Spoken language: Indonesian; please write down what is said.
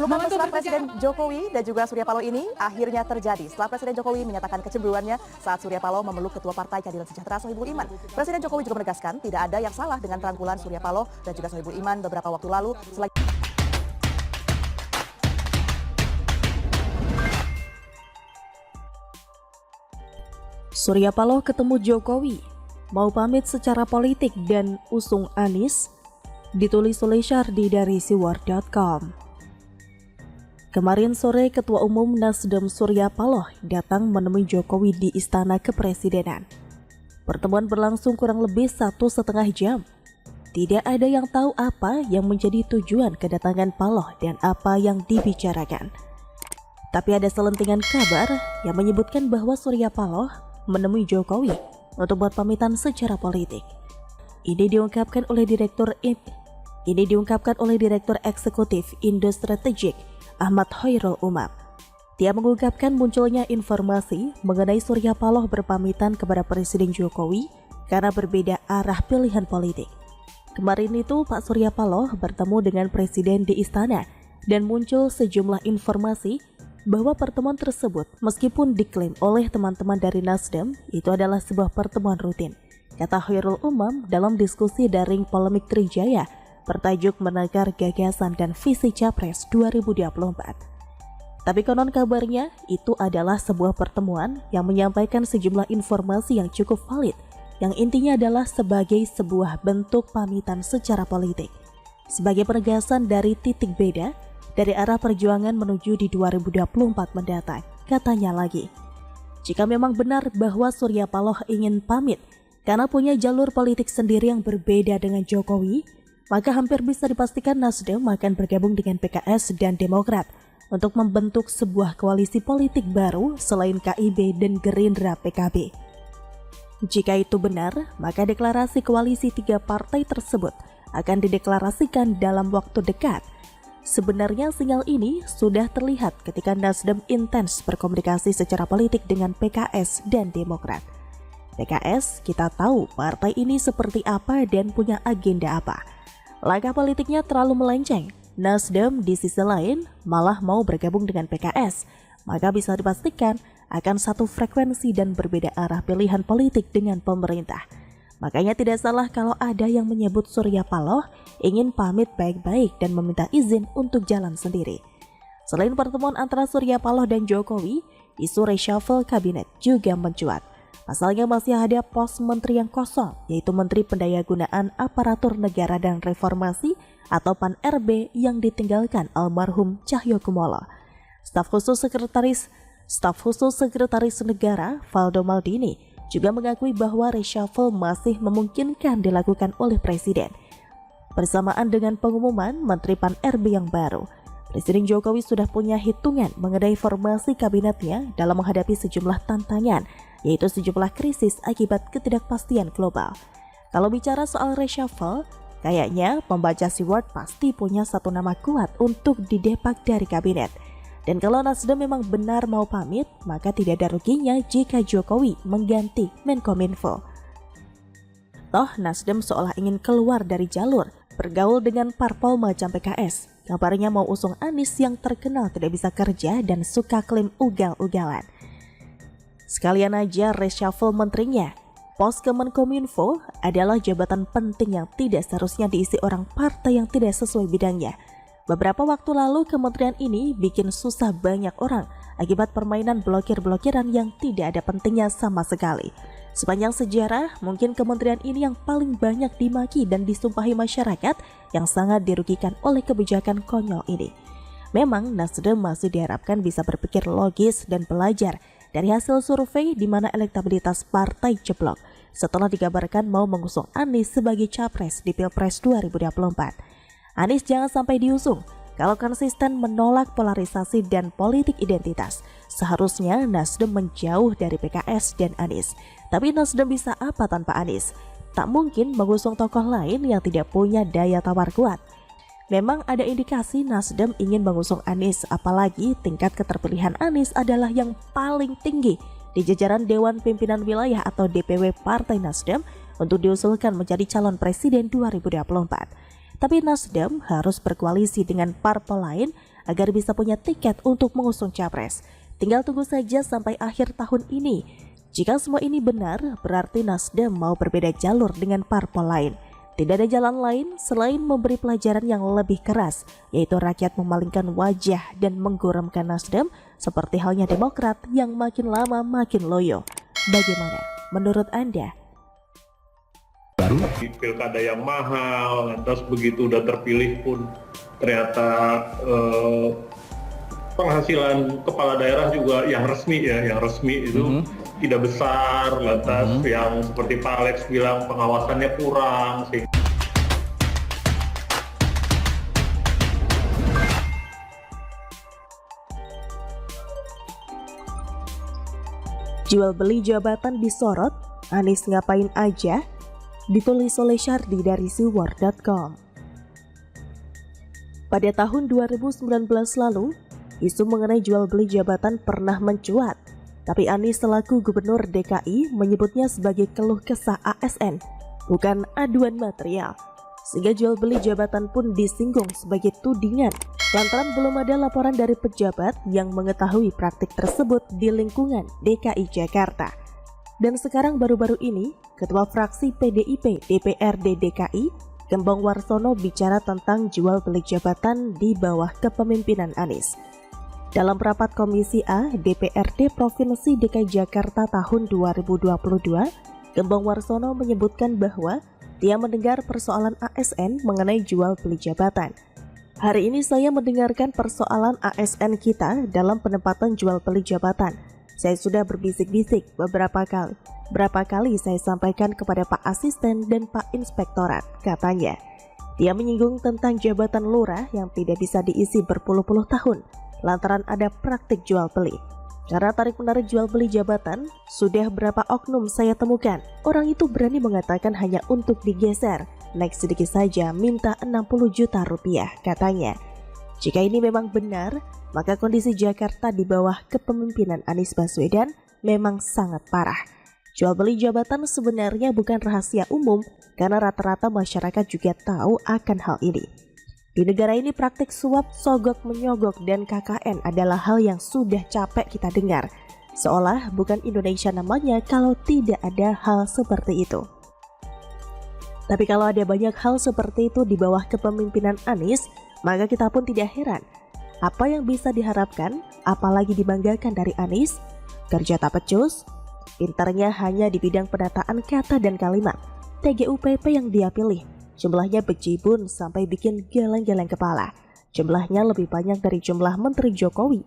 Pelukan mesra Presiden Jokowi dan juga Surya Paloh ini akhirnya terjadi setelah Presiden Jokowi menyatakan kecemburuannya saat Surya Paloh memeluk Ketua Partai Keadilan Sejahtera Sohibul Iman. Presiden Jokowi juga menegaskan tidak ada yang salah dengan rangkulan Surya Paloh dan juga Sohibul Iman beberapa waktu lalu. Surya Paloh ketemu Jokowi, mau pamit secara politik dan usung Anies, ditulis oleh Syardi dari siwar.com. Kemarin sore, Ketua Umum Nasdem Surya Paloh datang menemui Jokowi di Istana Kepresidenan. Pertemuan berlangsung kurang lebih 1,5 jam. Tidak ada yang tahu apa yang menjadi tujuan kedatangan Paloh dan apa yang dibicarakan. Tapi ada selentingan kabar yang menyebutkan bahwa Surya Paloh menemui Jokowi untuk buat pamitan secara politik. Ini diungkapkan oleh Direktur Eksekutif Indo Strategik Ahmad Khairul Umam. Dia mengungkapkan munculnya informasi mengenai Surya Paloh berpamitan kepada Presiden Jokowi karena berbeda arah pilihan politik. Kemarin itu Pak Surya Paloh bertemu dengan Presiden di Istana dan muncul sejumlah informasi bahwa pertemuan tersebut meskipun diklaim oleh teman-teman dari Nasdem itu adalah sebuah pertemuan rutin, kata Khairul Umam dalam diskusi daring Polemik Trijaya bertajuk Menakar Gagasan dan Visi Capres 2024. Tapi konon kabarnya itu adalah sebuah pertemuan yang menyampaikan sejumlah informasi yang cukup valid, yang intinya adalah sebagai sebuah bentuk pamitan secara politik, sebagai penegasan dari titik beda dari arah perjuangan menuju di 2024 mendatang. Katanya lagi, jika memang benar bahwa Surya Paloh ingin pamit karena punya jalur politik sendiri yang berbeda dengan Jokowi, maka hampir bisa dipastikan Nasdem akan bergabung dengan PKS dan Demokrat untuk membentuk sebuah koalisi politik baru selain KIB dan Gerindra PKB. Jika itu benar, maka deklarasi koalisi 3 partai tersebut akan dideklarasikan dalam waktu dekat. Sebenarnya sinyal ini sudah terlihat ketika Nasdem intens berkomunikasi secara politik dengan PKS dan Demokrat. PKS kita tahu partai ini seperti apa dan punya agenda apa. Langkah politiknya terlalu melenceng. Nasdem di sisi lain malah mau bergabung dengan PKS, maka bisa dipastikan akan satu frekuensi dan berbeda arah pilihan politik dengan pemerintah. Makanya tidak salah kalau ada yang menyebut Surya Paloh ingin pamit baik-baik dan meminta izin untuk jalan sendiri. Selain pertemuan antara Surya Paloh dan Jokowi, isu reshuffle kabinet juga mencuat. Pasalnya masih ada pos menteri yang kosong, yaitu Menteri Pendayagunaan Aparatur Negara dan Reformasi atau PAN-RB yang ditinggalkan almarhum Cahyokumolo. Staf khusus Sekretaris Negara Valdo Maldini juga mengakui bahwa reshuffle masih memungkinkan dilakukan oleh Presiden. Bersamaan dengan pengumuman Menteri PAN-RB yang baru, Presiden Jokowi sudah punya hitungan mengenai formasi kabinetnya dalam menghadapi sejumlah tantangan, yaitu sejumlah krisis akibat ketidakpastian global. Kalau bicara soal reshuffle, kayaknya pembaca Siward pasti punya satu nama kuat untuk didepak dari kabinet. Dan kalau Nasdem memang benar mau pamit, maka tidak ada ruginya jika Jokowi mengganti Menkominfo. Toh Nasdem seolah ingin keluar dari jalur bergaul dengan parpol macam PKS. Kabarnya mau usung Anies yang terkenal tidak bisa kerja dan suka klaim ugal-ugalan. Sekalian aja reshuffle menterinya. Pos Kemenkominfo adalah jabatan penting yang tidak seharusnya diisi orang partai yang tidak sesuai bidangnya. Beberapa waktu lalu kementerian ini bikin susah banyak orang akibat permainan blokir-blokiran yang tidak ada pentingnya sama sekali. Sepanjang sejarah, mungkin kementerian ini yang paling banyak dimaki dan disumpahi masyarakat yang sangat dirugikan oleh kebijakan konyol ini. Memang Nasdem masih diharapkan bisa berpikir logis dan belajar dari hasil survei di mana elektabilitas partai jeblok setelah dikabarkan mau mengusung Anies sebagai capres di Pilpres 2024. Anies jangan sampai diusung. Kalau konsisten menolak polarisasi dan politik identitas, seharusnya Nasdem menjauh dari PKS dan Anies. Tapi Nasdem bisa apa tanpa Anies? Tak mungkin mengusung tokoh lain yang tidak punya daya tawar kuat. Memang ada indikasi Nasdem ingin mengusung Anies, apalagi tingkat keterpilihan Anies adalah yang paling tinggi di jajaran Dewan Pimpinan Wilayah atau DPW Partai Nasdem untuk diusulkan menjadi calon presiden 2024. Tapi Nasdem harus berkoalisi dengan parpol lain agar bisa punya tiket untuk mengusung capres. Tinggal tunggu saja sampai akhir tahun ini. Jika semua ini benar, berarti Nasdem mau berbeda jalur dengan parpol lain. Tidak ada jalan lain selain memberi pelajaran yang lebih keras, yaitu rakyat memalingkan wajah dan mengguremkan Nasdem seperti halnya Demokrat yang makin lama makin loyo. Bagaimana menurut Anda? Di pilkada yang mahal, lantas begitu udah terpilih pun ternyata penghasilan kepala daerah juga yang resmi itu tidak besar, lantas yang seperti Pak Alex bilang pengawasannya kurang. Jual beli jabatan disorot, Anies ngapain aja? Ditulis oleh Syardi dari siwar.com. Pada tahun 2019 lalu, isu mengenai jual beli jabatan pernah mencuat, tapi Anies selaku Gubernur DKI menyebutnya sebagai keluh kesah ASN, bukan aduan material, sehingga jual beli jabatan pun disinggung sebagai tudingan, lantaran belum ada laporan dari pejabat yang mengetahui praktik tersebut di lingkungan DKI Jakarta. Dan sekarang baru-baru ini, Ketua Fraksi PDIP DPRD DKI, Gembong Warsono bicara tentang jual beli jabatan di bawah kepemimpinan Anies. Dalam rapat Komisi A DPRD Provinsi DKI Jakarta tahun 2022, Gembong Warsono menyebutkan bahwa dia mendengar persoalan ASN mengenai jual beli jabatan. Hari ini saya mendengarkan persoalan ASN kita dalam penempatan jual beli jabatan. Saya sudah berbisik-bisik beberapa kali. Berapa kali saya sampaikan kepada Pak Asisten dan Pak Inspektorat, katanya. Dia menyinggung tentang jabatan lurah yang tidak bisa diisi berpuluh-puluh tahun, lantaran ada praktik jual beli. Karena tarik-menarik jual beli jabatan, sudah berapa oknum saya temukan. Orang itu berani mengatakan hanya untuk digeser, naik sedikit saja minta 60 juta rupiah, katanya. Jika ini memang benar, maka kondisi Jakarta di bawah kepemimpinan Anies Baswedan memang sangat parah. Jual beli jabatan sebenarnya bukan rahasia umum karena rata-rata masyarakat juga tahu akan hal ini. Di negara ini praktik suap, sogok menyogok, dan KKN adalah hal yang sudah capek kita dengar. Seolah bukan Indonesia namanya kalau tidak ada hal seperti itu. Tapi kalau ada banyak hal seperti itu di bawah kepemimpinan Anies, maka kita pun tidak heran. Apa yang bisa diharapkan, apalagi dibanggakan dari Anies? Kerja tak pecus, pintarnya hanya di bidang penataan kata dan kalimat. TGUPP yang dia pilih, jumlahnya bejibun sampai bikin geleng-geleng kepala. Jumlahnya lebih banyak dari jumlah Menteri Jokowi.